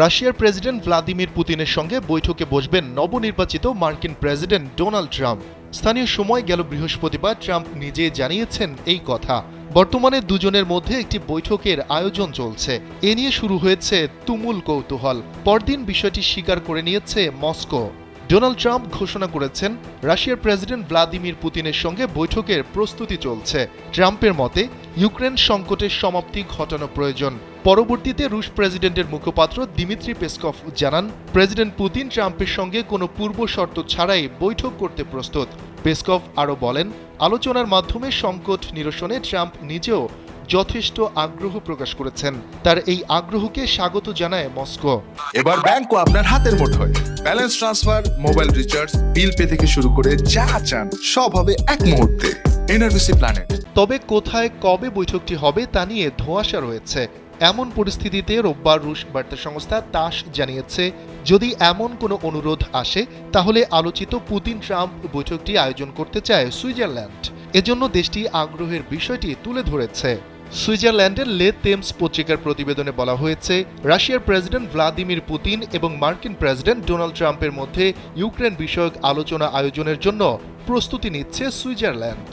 রাশিয়ার president Vladimir পুতিনের সঙ্গে বৈঠকে বসবেন নবনির্বাচিত মার্কিন প্রেসিডেন্ট ডোনাল্ড ট্রাম্প। স্থানীয় সময় গেল বৃহস্পতিবার ট্রাম্প নিজে জানিয়েছেন এই কথা। বর্তমানে দুজনের মধ্যে একটি বৈঠকের আয়োজন চলছে। এ নিয়ে শুরু হয়েছে তুমুল কৌতূহল। পরদিন বিষয়টি স্বীকার করে নিয়েছে মস্কো। ডোনাল্ড ট্রাম্প ঘোষণা করেছেন রাশিয়ার প্রেসিডেন্ট ভ্লাদিমির পুতিনের সঙ্গে বৈঠকের প্রস্তুতি চলছে। ট্রাম্পের মতে ইউক্রেন সংকটের সমাপ্তি ঘটানো প্রয়োজন। পরবর্তীতে রুশ প্রেসিডেন্টের মুখপাত্র দিমিত্রি পেসকভ জানান, প্রেসিডেন্ট পুতিন ট্রাম্পের সঙ্গে কোনো পূর্ব শর্ত ছাড়াই বৈঠক করতে প্রস্তুত। পেসকভ আরও বলেন, আলোচনার মাধ্যমে সংকট নিরসনে ট্রাম্প নিজেও যথেষ্ট আগ্রহ প্রকাশ করেছেন। তার এই আগ্রহকে স্বাগত জানায় মস্কো। এবার ব্যাংকও আপনার হাতের মুঠোয়। Balance transfer, mobile recharge, bill pay থেকে শুরু করে যা চান সব হবে এক মুহূর্তে। NRBC planet. তবে কোথায় কবে বৈঠকটি হবে তা নিয়ে ধোঁয়াশা রয়েছে। এমন পরিস্থিতিতে রোববার রুশ বার্তা সংস্থা তাস জানিয়েছে, যদি এমন কোনো অনুরোধ আসে তাহলে আলোচিত পুতিন ট্রাম্প বৈঠকটি আয়োজন করতে চায় সুইজারল্যান্ড। এজন্য দেশটি আগ্রহের বিষয়টি তুলে ধরেছে। সুইজারল্যান্ডের লে তেমস পত্রিকার প্রতিবেদনে বলা হয়েছে, রাশিয়ার প্রেসিডেন্ট ভ্লাদিমির পুতিন এবং মার্কিন প্রেসিডেন্ট ডোনাল্ড ট্রাম্পের মধ্যে ইউক্রেন বিষয়ক আলোচনা আয়োজনের জন্য প্রস্তুতি নিচ্ছে সুইজারল্যান্ড।